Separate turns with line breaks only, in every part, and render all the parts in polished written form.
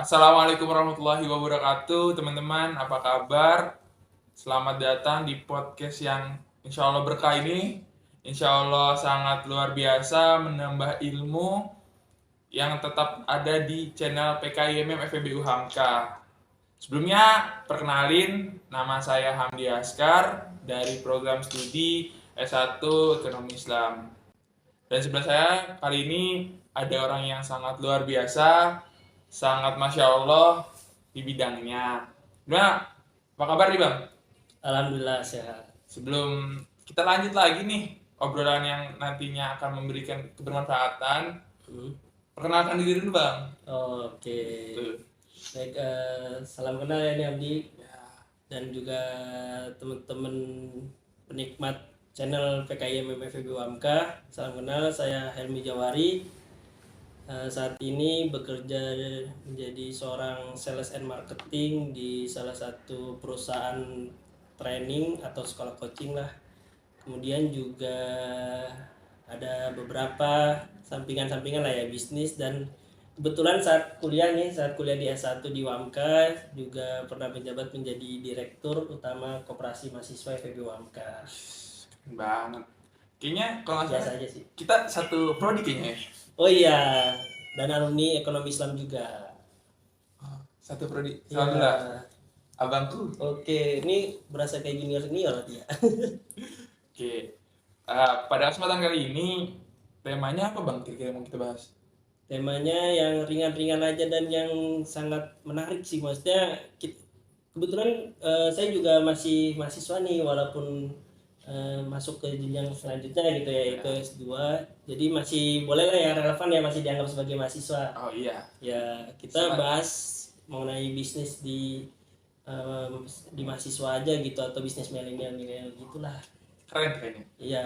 Assalamualaikum warahmatullahi wabarakatuh, teman-teman. Apa kabar? Selamat datang di podcast yang insya Allah berkah ini. Insya Allah sangat luar biasa, menambah ilmu yang tetap ada di channel PKIMM FEBU Hamka. Sebelumnya, perkenalin, nama saya Hamdi Askar dari program studi S1 Ekonomi Islam. Dan sebelah saya kali ini ada orang yang sangat luar biasa, sangat Masya Allah di bidangnya. Nah, apa kabar nih Bang?
Alhamdulillah sehat.
Sebelum kita lanjut lagi nih, obrolan yang nantinya akan memberikan kebermanfaatan, perkenalkan diri dulu Bang.
Oke.
Tuh.
Baik, salam kenal ya nih Abdi
Ya,
dan juga teman-teman penikmat channel PKIM FEB Wamka. Salam kenal, saya Helmi Jawari. Saat ini bekerja menjadi seorang sales and marketing di salah satu perusahaan training atau sekolah coaching lah. Kemudian juga ada beberapa sampingan-sampingan lah ya, bisnis. Dan kebetulan saat kuliah di S1 di Wamka juga pernah menjabat menjadi direktur utama Koperasi Mahasiswa FEB Wamka.
keren banget. Kayaknya kalau nggak
Biasa
salah
aja sih.
kita satu prodi kayaknya ya.
Oh iya, dan alumni Ekonomi Islam juga.
Satu prodi.
Iya.
Alhamdulillah. Abangku.
Oke, ini berasa kayak junior berarti ya.
Oke. Pada kesempatan kali ini temanya apa Bang kira-kira mau kita bahas?
Temanya yang ringan-ringan aja dan yang sangat menarik sih, maksudnya kebetulan saya juga masih mahasiswa nih, walaupun masuk ke jenjang selanjutnya gitu ya, itu S2. Jadi masih boleh lah ya, relevan ya, masih dianggap sebagai mahasiswa.
Oh iya.
Ya, kita bahas mengenai bisnis di mahasiswa aja gitu, atau bisnis milenial gitulah.
Keren kayaknya.
Iya.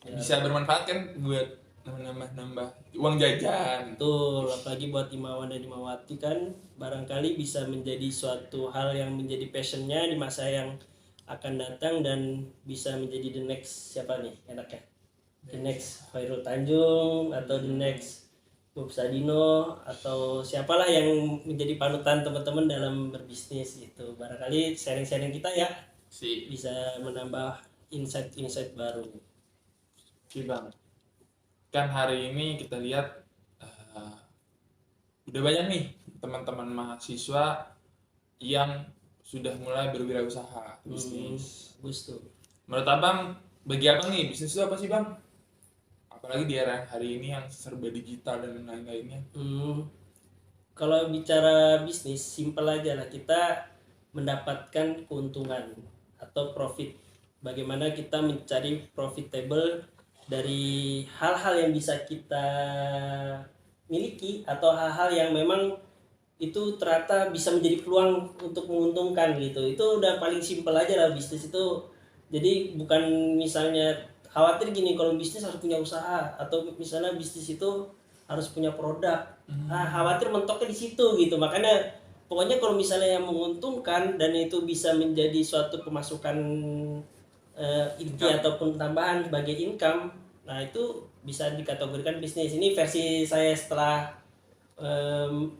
Ya.
Bisa bermanfaat kan buat nambah uang jajan.
Betul, apalagi buat Imawan dan Imawati kan barangkali bisa menjadi suatu hal yang menjadi passionnya di masa yang akan datang, dan bisa menjadi the next siapa nih enaknya, the next Khairul Tanjung atau the next Bob Sadino atau siapalah yang menjadi panutan teman-teman dalam berbisnis gitu. Barangkali sharing-sharing kita ya bisa menambah insight-insight baru.
Oke Bang, kan hari ini kita lihat udah banyak nih teman-teman mahasiswa yang sudah mulai berwirausaha bisnis.
Bagus tuh.
Menurut Abang, bagi Abang nih bisnis itu apa sih Bang? Apalagi di era hari ini yang serba digital dan lain-lainnya.
Kalau bicara bisnis, simpel aja lah, kita mendapatkan keuntungan atau profit. Bagaimana kita mencari profitable dari hal-hal yang bisa kita miliki atau hal-hal yang memang itu ternyata bisa menjadi peluang untuk menguntungkan gitu. Itu udah paling simpel aja lah bisnis itu. Jadi bukan misalnya khawatir gini, kalau bisnis harus punya usaha, atau misalnya bisnis itu harus punya produk. Khawatir mentoknya di situ gitu. Makanya pokoknya kalau misalnya yang menguntungkan dan itu bisa menjadi suatu pemasukan inti ataupun tambahan sebagai income, nah itu bisa dikategorikan bisnis. Ini versi saya setelah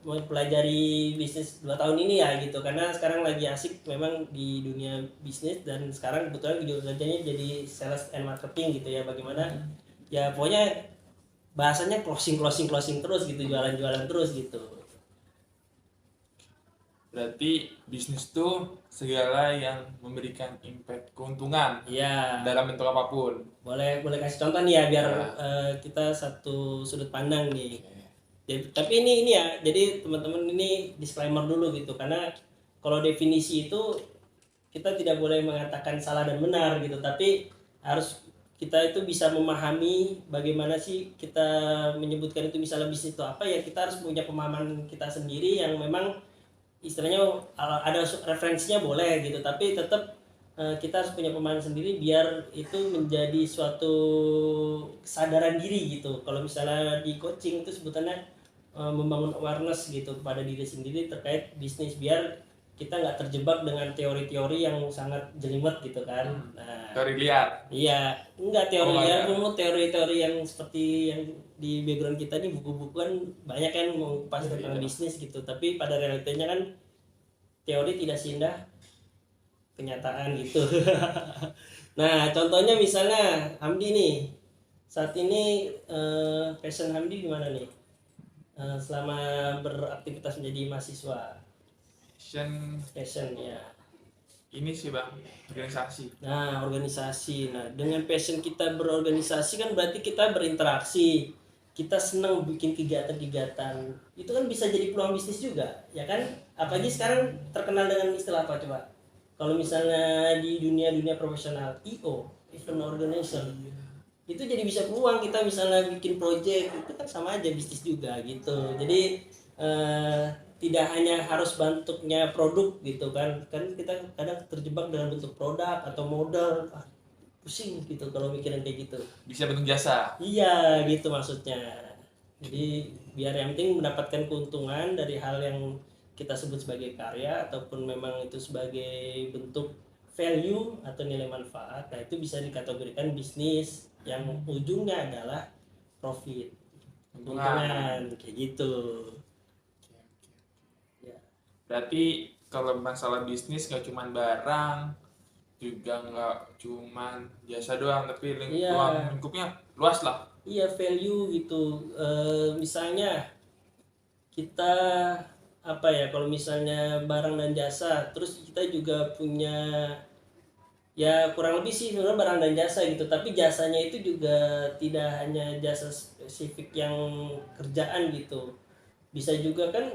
mempelajari bisnis 2 tahun ini ya gitu, karena sekarang lagi asik memang di dunia bisnis, dan sekarang kebetulan juga kerjanya jadi sales and marketing gitu ya. Bagaimana ya, pokoknya bahasanya closing terus gitu, jualan terus gitu.
Berarti bisnis itu segala yang memberikan impact keuntungan
Iya.
dalam bentuk apapun.
Boleh kasih contoh nih ya, biar kita satu sudut pandang nih. Jadi, tapi ini ya, jadi teman-teman ini disclaimer dulu gitu, karena kalau definisi itu kita tidak boleh mengatakan salah dan benar gitu, tapi harus kita itu bisa memahami bagaimana sih kita menyebutkan itu misalnya bisnis itu apa ya. Kita harus punya pemahaman kita sendiri yang memang istilahnya ada referensinya boleh gitu, tapi tetap kita harus punya pemahaman sendiri biar itu menjadi suatu kesadaran diri gitu. Kalau misalnya di coaching itu sebutannya membangun awareness gitu kepada diri sendiri terkait bisnis, biar kita nggak terjebak dengan teori-teori yang sangat jelimet gitu kan. Nah,
Teori liar.
iya, enggak teori
Oh,
liar,
iya.
cuma teori-teori yang seperti yang di background kita nih, buku-buku kan banyak kan mengupas tentang
Iya.
bisnis gitu, tapi pada realitanya kan teori tidak seindah kenyataan gitu. Nah, contohnya misalnya Hamdi nih, saat ini passion Hamdi gimana nih? Selama beraktivitas menjadi mahasiswa, passion ya.
Ini sih bang, organisasi.
Nah, organisasi. Nah, dengan passion kita berorganisasi kan berarti kita berinteraksi. Kita senang bikin kegiatan-kegiatan. Itu kan bisa jadi peluang bisnis juga, ya kan? Apalagi sekarang terkenal dengan istilah apa coba? Kalau misalnya di dunia profesional, EO, event organization. Itu jadi bisa peluang, kita misalnya bikin project, itu kan sama aja bisnis juga gitu. Jadi eh, tidak hanya harus bentuknya produk gitu kan kita kadang terjebak dengan bentuk produk atau modal. Pusing gitu kalau mikirin kayak gitu.
Bisa bentuk jasa.
Iya gitu maksudnya. Jadi biar yang penting mendapatkan keuntungan dari hal yang kita sebut sebagai karya ataupun memang itu sebagai bentuk value atau nilai manfaat. Nah itu bisa dikategorikan bisnis yang ujungnya adalah profit, keuntungan kayak gitu. Ya.
Berarti kalau masalah bisnis nggak cuma barang, juga nggak cuma jasa doang, tapi
Iya.
lingkupnya luas lah.
Iya value gitu. Misalnya kita apa ya, kalau misalnya barang dan jasa, terus kita juga punya ya kurang lebih sih sebenarnya barang dan jasa gitu, tapi jasanya itu juga tidak hanya jasa spesifik yang kerjaan gitu, bisa juga kan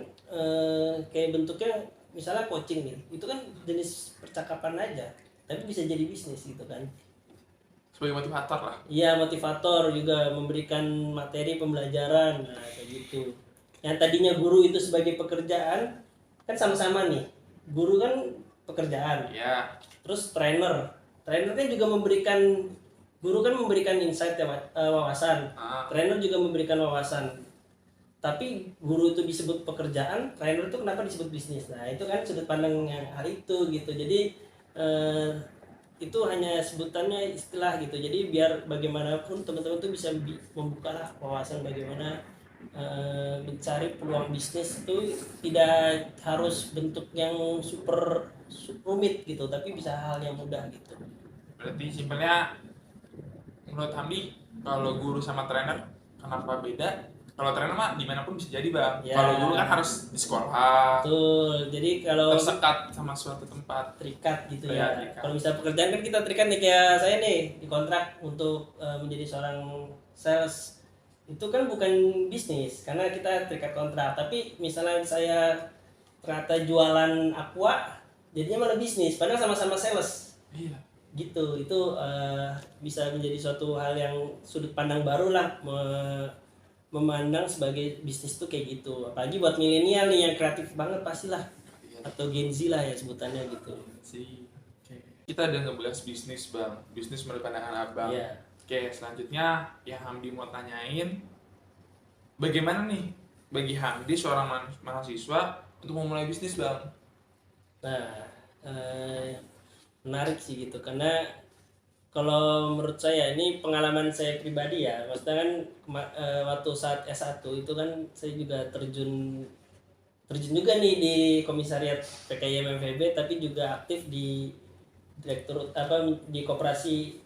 kayak bentuknya misalnya coaching nih, itu kan jenis percakapan aja tapi bisa jadi bisnis gitu kan.
Sebagai motivator lah.
Iya motivator juga, memberikan materi pembelajaran, nah kayak gitu. Yang tadinya guru itu sebagai pekerjaan kan sama-sama nih, guru kan pekerjaan,
Iya.
terus trainer kan juga memberikan, guru kan memberikan insight ya, wawasan, trainer juga memberikan wawasan. Tapi guru itu disebut pekerjaan, trainer itu kenapa disebut bisnis? Nah itu kan sudut pandang yang hari itu gitu. Jadi itu hanya sebutannya istilah gitu. Jadi biar bagaimanapun teman-teman tuh bisa membuka lah wawasan bagaimana mencari peluang bisnis itu tidak harus bentuk yang super rumit gitu, tapi bisa hal yang mudah gitu.
Berarti simpelnya menurut Hamdi, kalau guru sama trainer kenapa beda? Kalau trainer mah dimanapun bisa jadi bang.
Ya.
Kalau guru kan harus di sekolah.
Betul. Jadi kalau
tersekat sama suatu tempat.
Terikat gitu
ya.
ya. Kalau misalnya pekerjaan kan kita terikat nih, kayak saya nih dikontrak untuk menjadi seorang sales. Itu kan bukan bisnis karena kita terikat kontrak. Tapi misalnya saya ternyata jualan aqua, jadinya malah bisnis. Padahal sama-sama sales.
Iya.
Gitu. Itu bisa menjadi suatu hal yang sudut pandang baru lah. Memandang sebagai bisnis tuh kayak gitu, apalagi buat milenial nih yang kreatif banget pastilah, atau Gen Z lah ya sebutannya gitu.
Kita udah ngebahas bisnis bang, bisnis menurut pandangan abang.
Yeah.
Oke, selanjutnya yang Hamdi mau tanyain, bagaimana nih bagi Hamdi seorang mahasiswa untuk memulai bisnis bang?
Nah menarik sih gitu, karena kalau menurut saya ini pengalaman saya pribadi ya, maksudnya kan waktu saat S1 itu kan saya juga terjun juga nih di komisariat PKIM FEB, tapi juga aktif di direktur di koperasi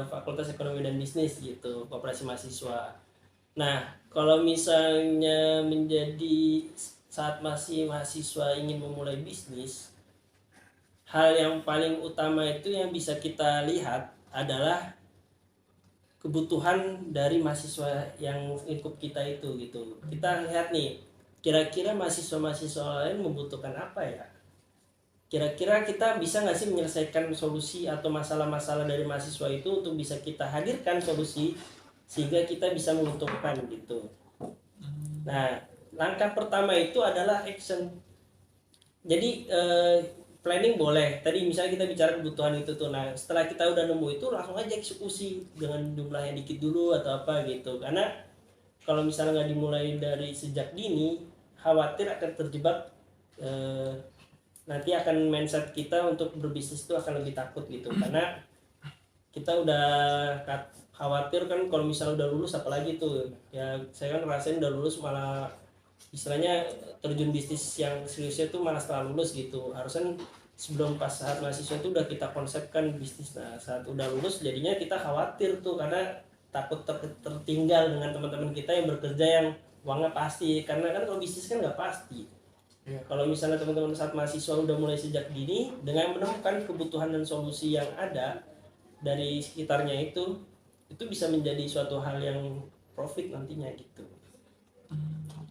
Fakultas Ekonomi dan Bisnis gitu, koperasi mahasiswa. Nah kalau misalnya menjadi saat masih mahasiswa ingin memulai bisnis, hal yang paling utama itu yang bisa kita lihat adalah kebutuhan dari mahasiswa yang lingkup kita itu gitu. Kita lihat nih, kira-kira mahasiswa-mahasiswa lain membutuhkan apa ya? Kira-kira kita bisa nggak sih menyelesaikan solusi atau masalah-masalah dari mahasiswa itu untuk bisa kita hadirkan solusi sehingga kita bisa menguntungkan gitu. Nah, langkah pertama itu adalah action. Jadi planning boleh. Tadi misalnya kita bicara kebutuhan itu tuh. Nah, setelah kita udah nemu itu langsung aja eksekusi dengan jumlah yang dikit dulu atau apa gitu. Karena kalau misalnya nggak dimulai dari sejak dini, khawatir akan terjebak nanti akan mindset kita untuk berbisnis itu akan lebih takut gitu, karena kita udah khawatir kan kalau misalnya udah lulus, apalagi tuh ya saya kan ngerasain udah lulus malah istilahnya terjun bisnis yang seriusnya tuh malah setelah lulus gitu. Harusnya sebelum pas saat mahasiswa itu udah kita konsepkan bisnis. Nah saat udah lulus jadinya kita khawatir tuh karena takut tertinggal dengan teman-teman kita yang bekerja yang uangnya pasti, karena kan kalau bisnis kan nggak pasti. Kalau misalnya teman-teman saat mahasiswa udah mulai sejak dini dengan menemukan kebutuhan dan solusi yang ada dari sekitarnya itu bisa menjadi suatu hal yang profit nantinya gitu.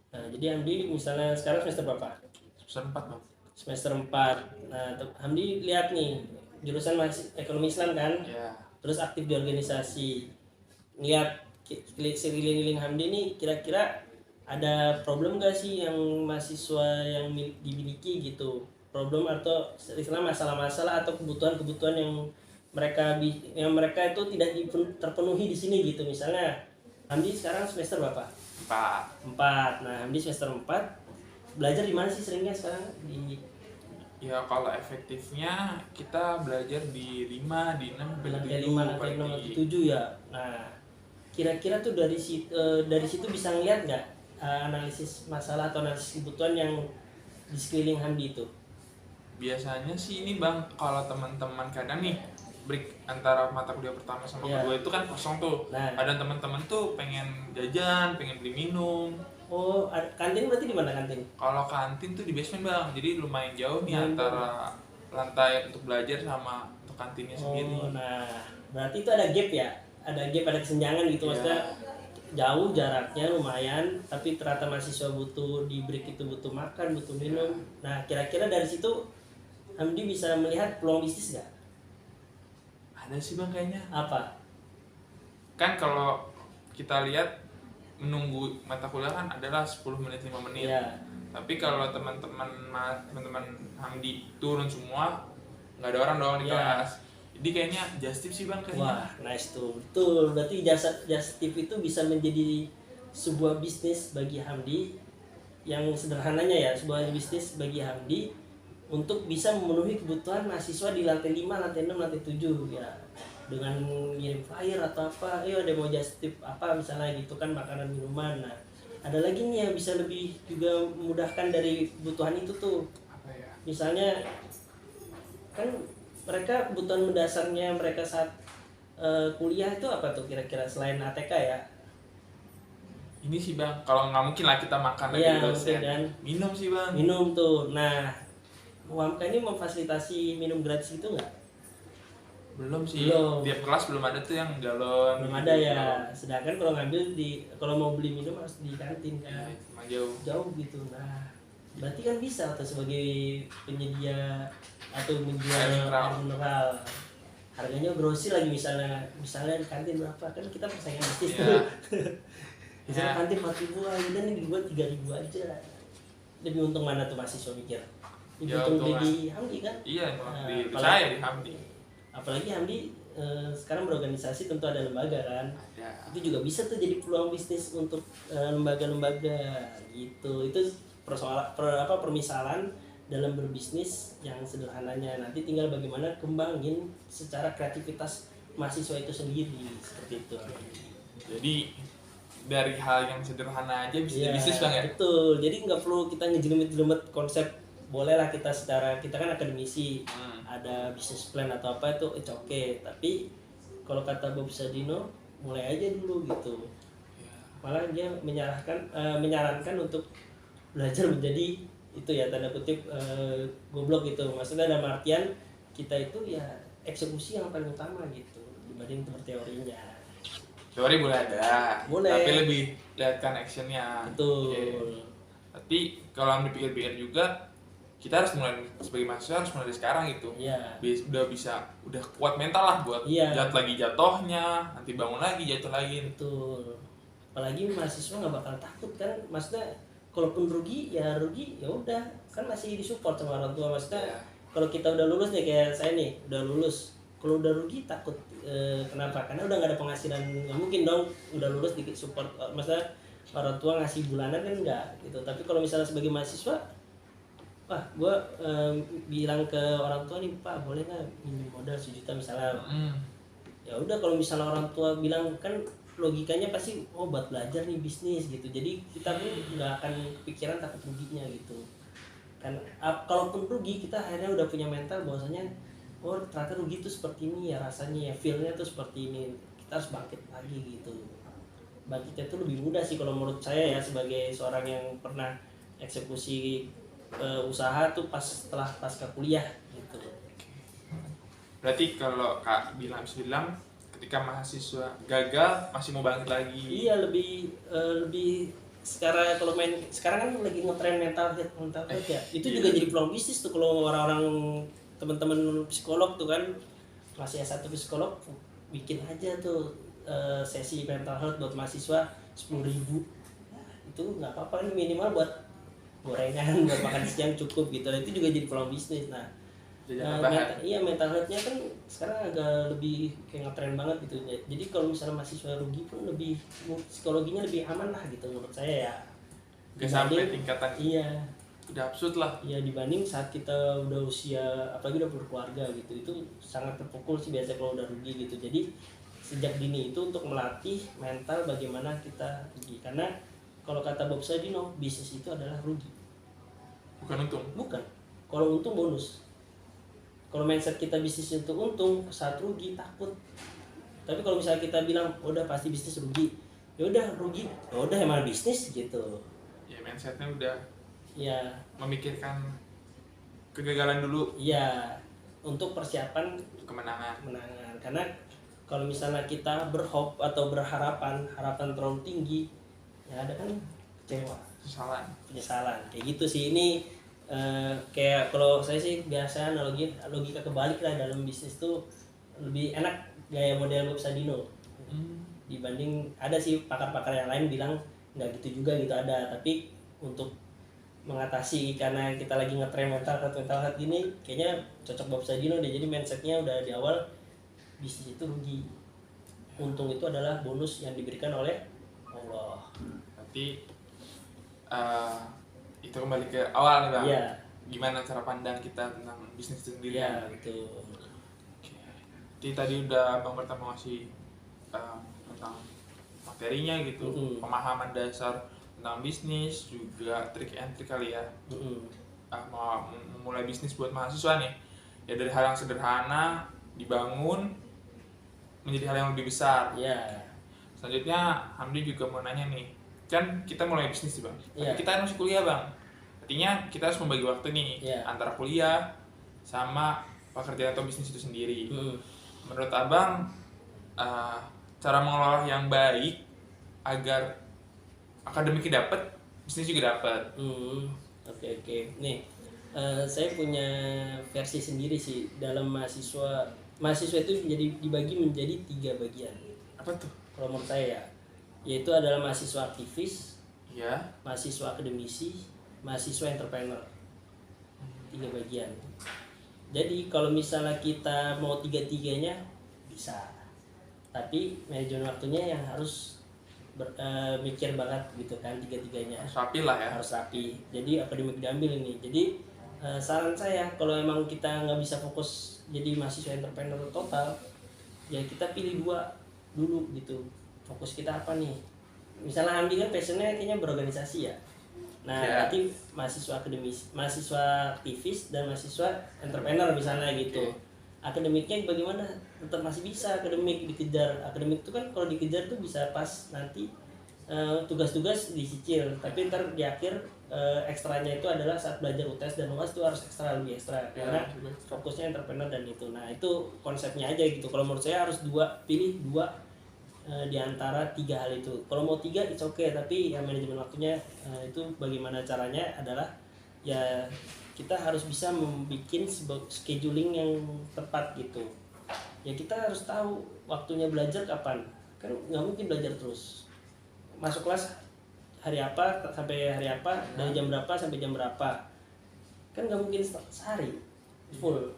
Nah, jadi Hamdi misalnya sekarang semester berapa?
Semester 4 bang.
Semester 4. Nah, Hamdi lihat nih jurusan masih ekonomi Islam kan?
Ya.
Terus aktif di organisasi. Lihat sekeliling Hamdi nih kira-kira ada problem gak sih yang mahasiswa yang dimiliki gitu, problem atau istilah masalah-masalah atau kebutuhan-kebutuhan yang mereka itu tidak terpenuhi di sini gitu. Misalnya Hamdi sekarang semester berapa? 4. Nah Hamdi semester 4 belajar di mana sih seringnya sekarang?
Ya kalau efektifnya kita belajar di 5, di 6,
di 5, di 7 ya. Nah kira-kira tuh dari situ bisa ngeliat nggak analisis masalah atau analisis kebutuhan yang di sekeliling Hamdi itu?
Biasanya sih ini bang, kalau teman-teman kadang nih break antara mata kuliah pertama sama kedua itu kan kosong tuh. Nah, ada teman-teman tuh pengen jajan, pengen beli minum.
Oh, kantin berarti di mana kantin?
Kalau kantin tuh di basement bang, jadi lumayan jauh nih antara lantai untuk belajar sama untuk kantinnya sendiri.
Nah berarti itu ada gap ya, ada kesenjangan gitu. Maksudnya jauh jaraknya lumayan, tapi ternyata mahasiswa butuh di break itu butuh makan, butuh minum. Nah kira-kira dari situ Hamdi bisa melihat peluang bisnis nggak?
Ada sih bang kayaknya.
Apa?
Kan kalau kita lihat menunggu mata kuliah kan adalah 10 menit 5 menit. Tapi kalau teman-teman Hamdi turun semua, nggak ada orang doang di kelas. Jadi kayaknya just tip sih bang kayaknya.
Wah nice tuh, betul. Berarti just tip itu bisa menjadi sebuah bisnis bagi Hamdi yang sederhananya ya, sebuah bisnis bagi Hamdi untuk bisa memenuhi kebutuhan mahasiswa di lantai 5, lantai 6, lantai 7 ya, dengan ngirim flyer atau apa, ayo ada mau just tip apa misalnya gitu kan, makanan minuman. Nah ada lagi nih yang bisa lebih juga memudahkan dari kebutuhan itu tuh.
Apa ya?
Misalnya kan mereka kebutuhan mendasarnya mereka saat kuliah itu apa tuh kira-kira selain ATK ya?
Ini sih bang, kalau nggak mungkin lah kita makan lagi dosen. Kan? Minum sih bang.
Minum tuh. Nah, UMK ini memfasilitasi minum gratis itu nggak?
Belum sih. Tiap kelas belum ada tuh yang galon.
Belum ada ya. Sedangkan kalau kalau mau beli minum harus di kantin kan. Jauh gitu. Nah, berarti kan bisa atau sebagai penyedia atau menjual air mineral, harganya grosir lagi, misalnya di kantin berapa, kan kita persaingan bisnis tuh. Misalnya kantin 4.000 aja, dan ini dibuat 3.000 aja, lebih untung mana tuh mahasiswa mikir? Lebih untung beli di Hamdi kan?
Iya, saya di Hamdi.
Apalagi Hamdi sekarang berorganisasi, tentu ada lembaga kan, itu juga bisa tuh jadi peluang bisnis untuk lembaga-lembaga gitu. Itu permisalan dalam berbisnis yang sederhananya. Nanti tinggal bagaimana kembangin secara kreativitas mahasiswa itu sendiri, seperti itu.
Jadi dari hal yang sederhana aja bisa bisnis bang ya?
Betul, jadi nggak perlu kita ngejelimet-jelimet konsep. Bolehlah kita kan akademisi, ada bisnis plan atau apa itu it's okay. Tapi kalau kata Bob Sadino, mulai aja dulu gitu. Malah dia menyarankan untuk belajar menjadi itu ya, tanda kutip goblok gitu. Maksudnya dalam artian kita itu ya eksekusi yang paling utama gitu dibanding teorinya.
Teori boleh ada, tapi lebih lihatkan actionnya.
Betul.
Tapi kalau dipikir-pikir juga, kita harus mulai sebagai mahasiswa harus mulai dari sekarang gitu. Udah kuat mental lah buat jatuhnya, nanti bangun lagi, jatuh lagi.
Betul. Apalagi mahasiswa nggak bakal takut kan, maksudnya kalaupun rugi ya udah kan masih disupport sama orang tua. Maksudnya kalau kita udah lulus nih, kayak saya nih udah lulus, kalau udah rugi takut. Kenapa? Karena udah nggak ada penghasilan, nggak mungkin dong udah lulus dikit support. Maksudnya orang tua ngasih bulanan kan enggak gitu. Tapi kalau misalnya sebagai mahasiswa wah gue bilang ke orang tua nih, Pak boleh nggak minjem modal 1 juta misalnya. Ya udah, kalau misalnya orang tua bilang, kan logikanya pasti oh buat belajar nih bisnis gitu, jadi kita pun nggak akan pikiran takut ruginya gitu kan. Kalaupun rugi, kita akhirnya udah punya mental bahwasanya oh ternyata rugi tuh seperti ini ya rasanya, ya feelnya tuh seperti ini, kita harus bangkit lagi gitu. Bangkitnya tuh lebih mudah sih kalau menurut saya ya, sebagai seorang yang pernah eksekusi usaha tuh setelah pasca kuliah gitu.
Berarti kalau Kak bisa bilang ketika mahasiswa gagal masih mau bangkit lagi.
Iya, lebih sekarang kalau sekarang kan lagi ngetren mental health ya. Itu juga jadi peluang bisnis tuh kalau orang-orang teman-teman psikolog tuh kan, masih S1 psikolog, bikin aja tuh sesi mental health buat mahasiswa 10.000. Itu nggak apa-apa, ini minimal buat gorengan, buat makan siang cukup gitu. Itu juga jadi peluang bisnis. Nah, mental health-nya kan sekarang agak lebih kayak ngetren banget gitu. Jadi kalau misalnya mahasiswa rugi pun lebih psikologinya lebih aman lah gitu menurut saya ya.
Gak sampai tingkatan udah absurd lah.
Iya, dibanding saat kita udah usia, apalagi udah berkeluarga gitu, itu sangat terpukul sih biasanya kalau udah rugi gitu. Jadi sejak dini itu untuk melatih mental bagaimana kita rugi. Karena kalau kata Bob Sadino, bisnis itu adalah rugi,
bukan untung.
Bukan. Kalau untung bonus. Kalau mindset kita bisnis untuk untung, saat rugi takut. Tapi kalau misalnya kita bilang udah pasti bisnis rugi, ya udah rugi, ya udah emang bisnis gitu.
Ya mindsetnya udah
ya
memikirkan kegagalan dulu.
Iya, untuk persiapan
kemenangan.
Karena kalau misalnya kita berhope atau harapan terlalu tinggi, ya ada kan kecewa, penyesalan kayak gitu sih. Ini kayak kalau saya sih biasa logika kebalik lah dalam bisnis tuh, lebih enak gaya model Bob Sadino dibanding ada sih pakar-pakar yang lain bilang nggak gitu juga gitu, ada. Tapi untuk mengatasi, karena kita lagi ngetren mental health gini, kayaknya cocok Bob Sadino deh. Jadi mindsetnya udah di awal, bisnis itu rugi, untung itu adalah bonus yang diberikan oleh Allah.
Berarti itu kembali ke awal nih Bang.
Iya.
Gimana cara pandang kita tentang bisnis itu sendiri?
Iya, betul.
Jadi tadi udah Bang pertama ngasih tentang materinya gitu, pemahaman dasar tentang bisnis, juga trik and trik kali ya. Mau memulai bisnis buat mahasiswa nih, ya dari hal yang sederhana dibangun menjadi hal yang lebih besar. Selanjutnya Hamdi juga mau nanya nih, kan kita mulai bisnis nih Bang, tapi kita masih kuliah Bang. Artinya kita harus membagi waktu nih antara kuliah sama pekerjaan atau bisnis itu sendiri. Menurut Abang, cara mengelola yang baik agar akademiknya dapat, bisnis juga dapat.
Oke. Nih, saya punya versi sendiri sih dalam mahasiswa. Mahasiswa itu dibagi menjadi 3 bagian.
Apa tuh?
Kalau menurut saya, yaitu adalah mahasiswa aktivis, mahasiswa akademisi, mahasiswa entrepreneur. 3 bagian. Jadi kalau misalnya kita mau 3-3-nya bisa, tapi manajemen waktunya yang harus mikir banget gitu kan, 3-3-nya
harus rapi lah ya.
Harus rapi. Jadi akademik diambil ini. Jadi saran saya, kalau emang kita nggak bisa fokus jadi mahasiswa entrepreneur total, ya kita pilih 2 dulu gitu. Fokus kita apa nih? Misalnya Hamdi kan passionnya kayaknya berorganisasi ya. Nah, nanti mahasiswa akademis, mahasiswa aktivis, dan mahasiswa entrepreneur misalnya gitu. Akademiknya bagaimana? Tetap masih bisa akademik dikejar. Akademik itu kan kalau dikejar tuh bisa pas nanti tugas-tugas dicicil, tapi ntar di akhir ekstranya itu adalah saat belajar UTS dan UAS itu harus lebih ekstra karena fokusnya entrepreneur dan itu. Nah, itu konsepnya aja gitu. Kalau menurut saya harus pilih 2 di antara 3 hal itu. Kalau mau 3 it's okay, tapi yang manajemen waktunya itu bagaimana caranya adalah ya kita harus bisa membuat scheduling yang tepat gitu. Ya kita harus tahu waktunya belajar kapan. Kan nggak mungkin belajar terus. Masuk kelas hari apa sampai hari apa, dari jam berapa sampai jam berapa. Kan nggak mungkin sehari full.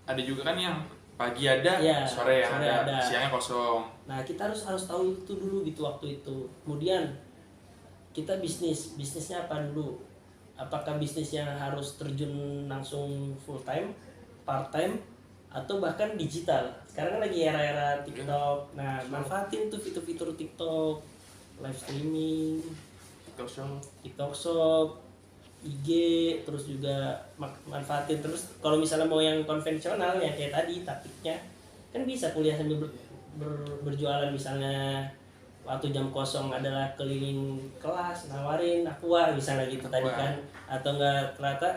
Ada juga kan yang pagi ada, sore ada, siangnya kosong.
Nah, kita harus tahu itu dulu gitu waktu itu. Kemudian kita bisnisnya apa dulu? apakah bisnisnya harus terjun langsung full time, part time, atau bahkan digital. Sekarang kan lagi era-era TikTok. Nah, manfaatin tuh fitur-fitur TikTok, live streaming, TikTok Shop, IG, terus juga manfaatin. Terus kalau misalnya mau yang konvensional ya kayak tadi taktiknya, kan bisa kuliah sambil berjualan, misalnya waktu jam kosong adalah keliling kelas nawarin aqua misalnya gitu tadi kan, atau enggak ternyata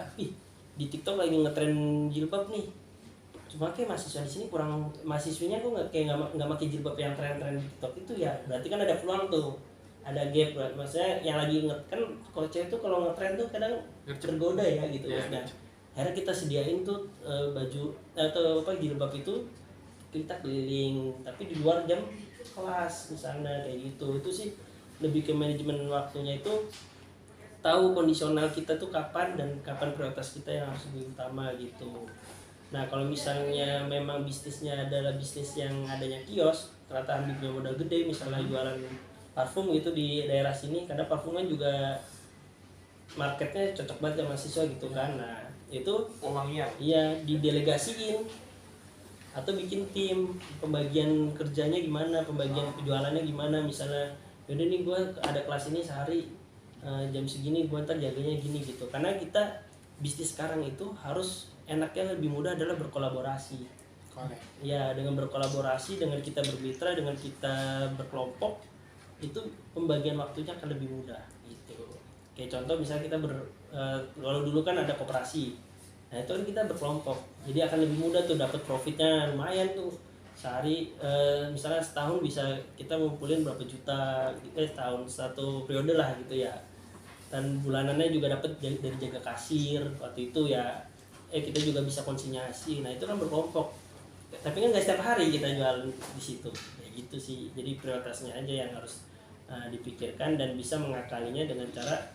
di TikTok lagi ngetren jilbab nih, cuma kayak mahasiswa di sini kurang, mahasiswinya kok nggak pakai jilbab yang tren-tren di TikTok itu ya, berarti kan ada peluang tuh, ada gap, maksudnya yang lagi kan kalau cewek tuh kalau ngetren tuh kadang tergoda ya gitu maksudnya. Akhirnya kita sediain tuh baju atau apa jilbab itu kita keliling tapi di luar jam kelas misalnya kayak gitu. Itu sih lebih ke manajemen waktunya, itu tahu kondisional kita tuh kapan dan kapan prioritas kita yang harus lebih utama gitu. Nah kalau misalnya memang bisnisnya adalah bisnis yang adanya kios, ternyata ambilnya modal gede, misalnya jualan parfum gitu di daerah sini, karena parfumnya juga marketnya cocok banget sama mahasiswa gitu kan. Nah itu
wangian,
iya didelegasiin atau bikin tim, pembagian kerjanya gimana, pembagian penjualannya gimana, misalnya yaudah nih gue ada kelas ini sehari jam segini, gue ntar jaganya gini gitu. Karena kita bisnis sekarang itu harus enaknya lebih mudah adalah berkolaborasi. Ya dengan berkolaborasi, dengan kita bermitra, dengan kita berkelompok, itu pembagian waktunya akan lebih mudah gitu. Kayak contoh misalnya kita kalau dulu kan ada koperasi, nah itu kan kita berkelompok, jadi akan lebih mudah tuh dapat profitnya lumayan tuh sehari, misalnya setahun bisa kita ngumpulin berapa juta, setahun satu periode lah gitu ya, dan bulanannya juga dapat dari jaga kasir waktu itu ya, kita juga bisa konsinyasi. Nah itu kan berkelompok, tapi kan nggak setiap hari kita jual di situ kayak gitu sih. Jadi prioritasnya aja yang harus dipikirkan dan bisa mengakalinya dengan cara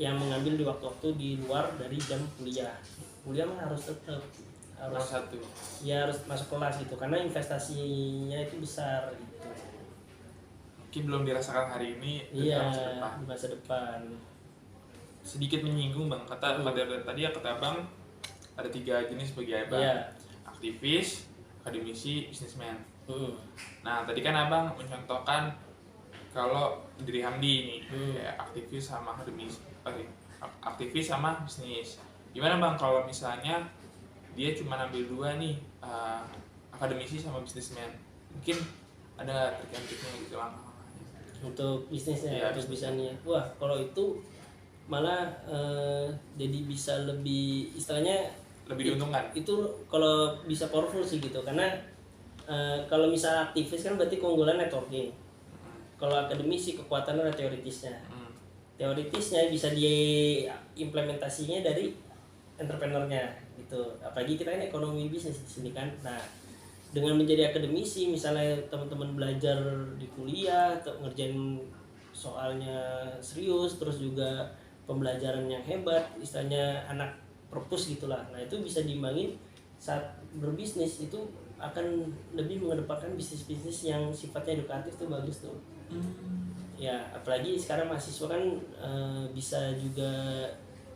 yang mengambil di waktu-waktu di luar dari jam kuliah. Kuliah mah harus tetap harus
satu
ya, harus masuk kelas gitu, karena investasinya itu besar gitu.
Mungkin belum dirasakan hari ini,
Iya, di masa depan.
Sedikit menyinggung bang, kata tadi ya, kata bang ada 3 jenis bagi abang, aktivis, akademisi, bisnismen. Nah tadi kan abang mencontohkan kalau dari Hamdi ini kayak aktivis sama akademis, aktivis sama bisnis. Gimana bang kalau misalnya dia cuma ambil 2 nih, akademisi sama bisnismen, mungkin ada trik and triknya gitu bang
untuk bisnisnya ya, untuk bisnisnya. Wah kalau itu malah jadi bisa lebih, istilahnya
lebih diuntungkan.
Itu kalau bisa powerful sih gitu, karena kalau misalnya aktivis kan berarti keunggulan networking. Kalau akademisi kekuatannya ada teoritisnya. Teoritisnya bisa diimplementasinya dari entrepreneurnya gitu. Apalagi kita kan ekonomi bisnis di sini kan. Nah, dengan menjadi akademisi, misalnya teman-teman belajar di kuliah atau ngerjain soalnya serius, terus juga pembelajaran yang hebat, istilahnya anak perpus gitulah. Nah, itu bisa diimbangin saat berbisnis, itu akan lebih mengedepankan bisnis-bisnis yang sifatnya edukatif tuh bagus tuh. Ya apalagi sekarang mahasiswa kan bisa juga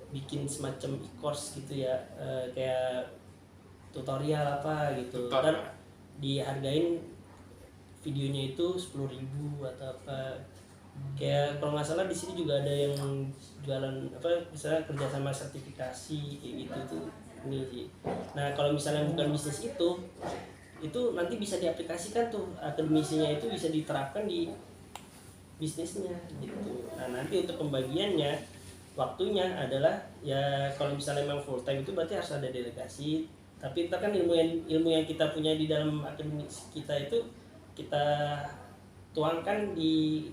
bikin semacam e-course gitu ya, kayak tutorial apa gitu, dan dihargain videonya itu 10.000 atau apa. Kayak kalau nggak salah di sini juga ada yang jualan apa, misalnya kerjasama sertifikasi kayak gitu tuh ini sih. Nah kalau misalnya bukan bisnis itu nanti bisa diaplikasikan tuh, akademisinya itu bisa diterapkan di bisnisnya gitu. Nah nanti untuk pembagiannya waktunya adalah ya, kalau misalnya memang full time itu berarti harus ada delegasi, tapi ntar kan ilmu yang kita punya di dalam akademis kita itu kita tuangkan di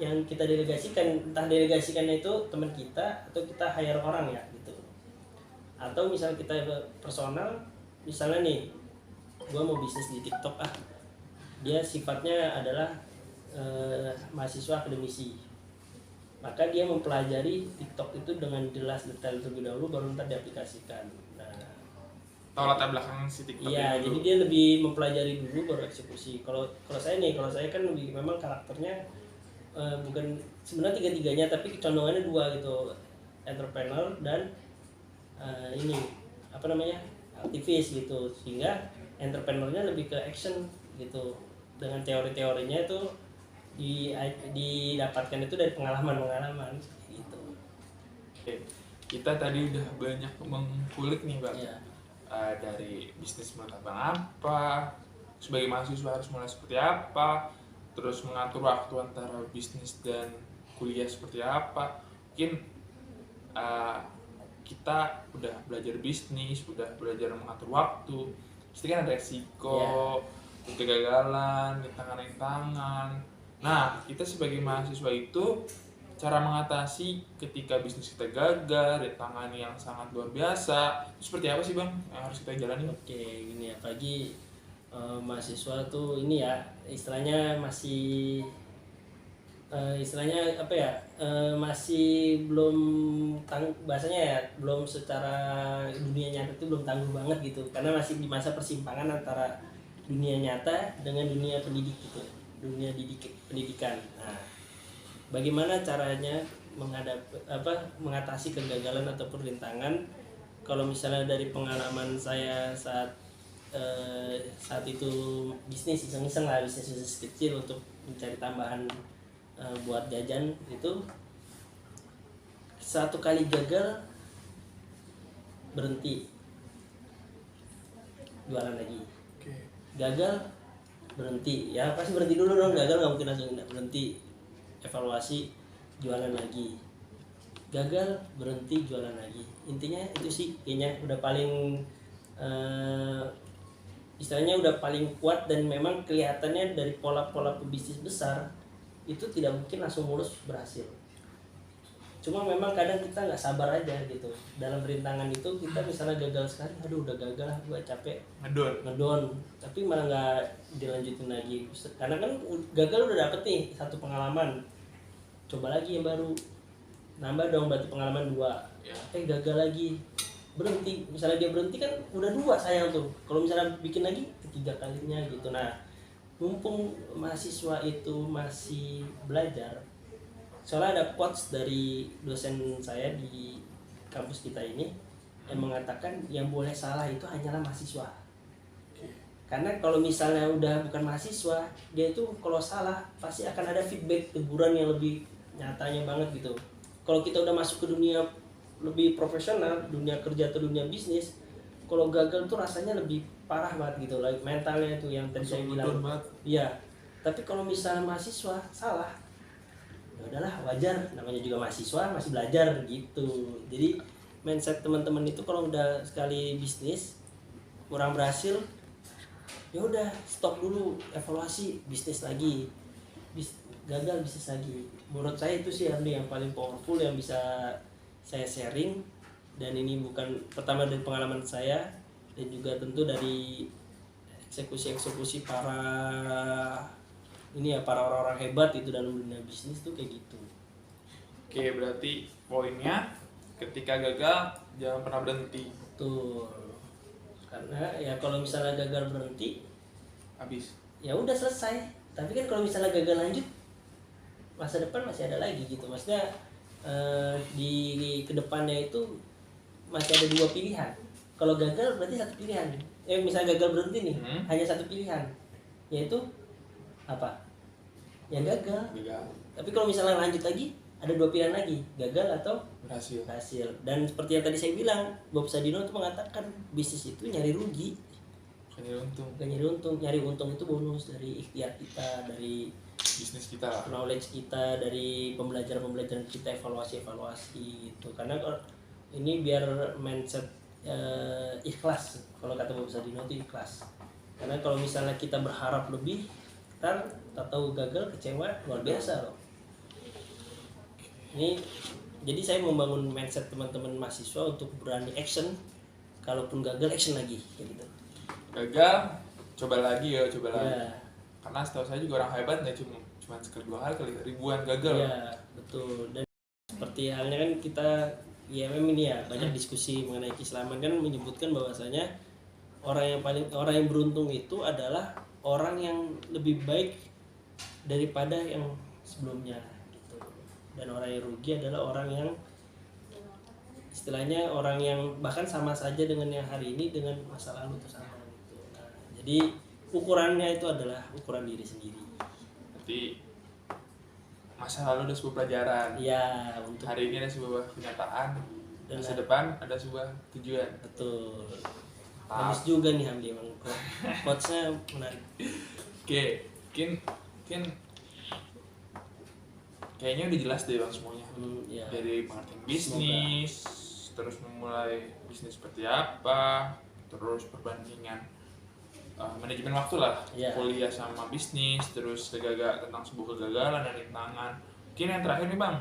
yang kita delegasikan, entah delegasikannya itu teman kita atau kita hire orang ya gitu, atau misalnya kita personal, misalnya nih gue mau bisnis di TikTok, dia sifatnya adalah mahasiswa akademisi, maka dia mempelajari TikTok itu dengan jelas detail terlebih dahulu, baru ntar diaplikasikan. Nah,
tahu latar belakang si TikTok.
Iya, jadi dia lebih mempelajari dulu baru eksekusi. Kalau saya kan lebih, memang karakternya bukan sebenarnya tiga-tiganya, tapi condongannya 2 gitu. entrepreneur dan ini apa namanya aktivis gitu, sehingga entrepreneurnya lebih ke action gitu, dengan teori-teorinya itu didapatkan itu dari pengalaman gitu.
Oke, kita tadi udah banyak mengkulik nih Bang.
Ya.
Dari bisnis menurut Abang apa, sebagai mahasiswa harus mulai seperti apa, terus mengatur waktu antara bisnis dan kuliah seperti apa. Mungkin kita udah belajar bisnis, udah belajar mengatur waktu, pasti kan ada resiko, kegagalan, rintangan-rintangan. Nah, kita sebagai mahasiswa itu cara mengatasi ketika bisnis kita gagal, rintangan yang sangat luar biasa, itu seperti apa sih Bang yang harus kita jalani?
Oke, gini, apalagi mahasiswa tuh ini ya, istilahnya masih istilahnya apa ya, masih belum bahasanya ya, belum secara dunia nyata itu belum tangguh banget gitu, karena masih di masa persimpangan antara dunia nyata dengan dunia pendidik gitu, pendidikan. Nah, bagaimana caranya mengatasi kegagalan ataupun rintangan? Kalau misalnya dari pengalaman saya saat itu bisnis iseng-iseng lah, bisnis kecil untuk mencari tambahan buat jajan, itu satu kali gagal berhenti, jualan lagi. Gagal berhenti, ya pasti berhenti dulu dong, gagal nggak mungkin langsung berhenti, evaluasi, jualan lagi. Gagal berhenti, jualan lagi. Intinya itu sih kayaknya udah paling istilahnya udah paling kuat, dan memang kelihatannya dari pola-pola pebisnis besar itu tidak mungkin langsung mulus berhasil. Cuma memang kadang kita nggak sabar aja gitu dalam rintangan itu. Kita misalnya gagal sekali, aduh udah gagal, gue capek, ngedon, tapi malah nggak dilanjutin lagi, karena kan gagal udah dapet nih satu pengalaman, coba lagi yang baru, nambah dong berarti pengalaman 2. Gagal lagi, berhenti. Misalnya dia berhenti kan udah 2, sayang tuh. Kalau misalnya bikin lagi ketiga kalinya gitu. Nah, mumpung mahasiswa itu masih belajar, soalnya ada quotes dari dosen saya di kampus kita ini yang mengatakan yang boleh salah itu hanyalah mahasiswa. Karena kalau misalnya udah bukan mahasiswa, dia itu kalau salah pasti akan ada feedback, teguran yang lebih nyatanya banget gitu. Kalau kita udah masuk ke dunia lebih profesional, dunia kerja atau dunia bisnis, kalau gagal tuh rasanya lebih parah banget gitu, like mentalnya itu yang tadi saya bilang. Iya. Tapi kalau misalnya mahasiswa salah, ya udahlah, wajar, namanya juga mahasiswa, masih belajar gitu. Jadi mindset teman-teman itu kalau udah sekali bisnis kurang berhasil, ya udah stop dulu, evaluasi, bisnis lagi, gagal bisnis lagi. Menurut saya itu sih yang paling powerful yang bisa saya sharing, dan ini bukan pertama dari pengalaman saya, dan juga tentu dari eksekusi para orang-orang hebat itu dalam dunia bisnis tuh kayak gitu.
Oke, berarti poinnya ketika gagal jangan pernah berhenti.
Betul. Karena ya kalau misalnya gagal berhenti,
habis.
Ya udah selesai. Tapi kan kalau misalnya gagal lanjut, masa depan masih ada lagi gitu. Maksudnya di kedepannya itu masih ada 2 pilihan. Kalau gagal berarti 1 pilihan. Misalnya gagal berhenti nih, hanya 1 pilihan, yaitu apa? Ya gagal. Tapi kalau misalnya lanjut lagi, ada 2 pilihan lagi, gagal atau berhasil. Dan seperti yang tadi saya bilang, Bob Sadino itu mengatakan bisnis itu nyari rugi, bukan nyari untung. Nyari untung itu bonus dari ikhtiar kita, dari
bisnis kita,
knowledge kita, dari pembelajaran kita, evaluasi gitu. Karena ini biar mindset ikhlas. Kalau kata Bob Sadino itu ikhlas. Karena kalau misalnya kita berharap lebih, ntar tahu gagal, kecewa, luar biasa loh. Ini jadi saya membangun mindset teman-teman mahasiswa untuk berani action. Kalaupun gagal, action lagi kayak gitu.
Gagal, coba lagi. Karena setahu saya juga orang hebat nggak cuma sekali 2 kali, ribuan gagal.
Iya, betul. Dan seperti halnya kan kita IMM ini ya, banyak diskusi mengenai keislaman, kan menyebutkan bahwasanya orang yang beruntung itu adalah orang yang lebih baik daripada yang sebelumnya gitu. Dan orang yang rugi adalah orang yang istilahnya orang yang bahkan sama saja dengan yang hari ini dengan masa lalu itu sama gitu. Nah, jadi ukurannya itu adalah ukuran diri sendiri.
Berarti masa lalu ada sebuah pelajaran,
Ya, untuk
hari ini ada sebuah kenyataan,
Dan
masa depan ada sebuah tujuan.
betul.
Mantap.
Bagus juga nih Hamdi emang. Quotes-nya menarik.
Oke, mungkin kayaknya udah jelas deh bang semuanya.
Ya.
Dari pengertian bisnis, terus memulai bisnis seperti apa, terus perbandingan manajemen waktu lah,
Iya.
kuliah sama bisnis, terus tentang sebuah kegagalan dan rintangan. Mungkin yang terakhir nih bang,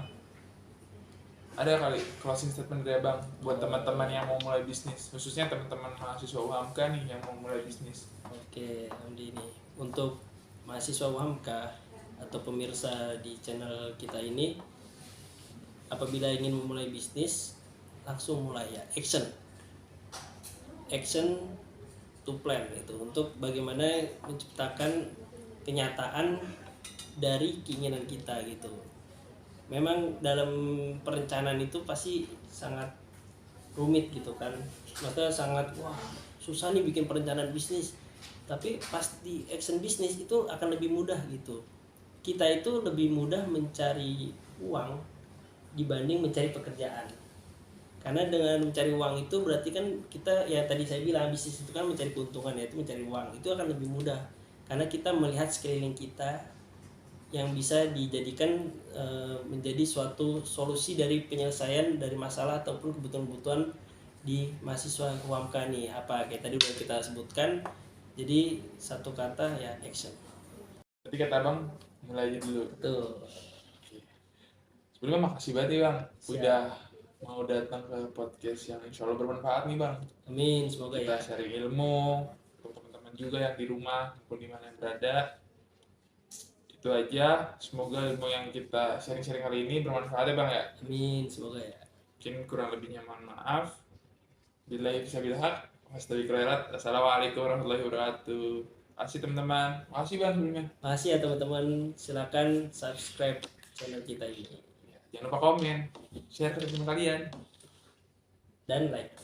ada kali closing statement dari bang buat teman-teman yang mau mulai bisnis, khususnya teman-teman mahasiswa UHAMKA nih yang mau mulai bisnis.
Oke, Hamdi ini untuk mahasiswa UHAMKA atau pemirsa di channel kita ini, apabila ingin memulai bisnis, langsung mulai ya, action to plan itu untuk bagaimana menciptakan kenyataan dari keinginan kita gitu. Memang dalam perencanaan itu pasti sangat rumit gitu kan, maka sangat susah nih bikin perencanaan bisnis, tapi pas di action bisnis itu akan lebih mudah gitu. Kita itu lebih mudah mencari uang dibanding mencari pekerjaan, karena dengan mencari uang itu berarti kan kita, ya tadi saya bilang bisnis itu kan mencari keuntungan, yaitu mencari uang itu akan lebih mudah karena kita melihat sekeliling kita yang bisa dijadikan menjadi suatu solusi dari penyelesaian dari masalah ataupun kebutuhan-kebutuhan di mahasiswa UHAMKA nih, apa kayak tadi udah kita sebutkan. Jadi satu kata ya, action.
Jadi kata bang mulai aja dulu.
Tuh.
Sebelumnya makasih banget nih bang,
Siap.
udah mau datang ke podcast yang insya Allah bermanfaat nih bang.
Amin, semoga
Kita
ya.
sharing ilmu untuk teman-teman juga yang di rumah maupun di mana yang berada. Itu aja, semoga ilmu yang kita sharing-sharing kali ini bermanfaat ya bang ya.
Amin, semoga ya.
Mungkin kurang lebihnya mohon maaf. Billahi fisabilillah haq. Assalamualaikum warahmatullahi wabarakatuh. Makasih teman-teman. Makasih bang sebelumnya.
Makasih ya teman-teman, silakan subscribe channel kita ini
Jangan lupa komen, share ke teman kalian.
dan like.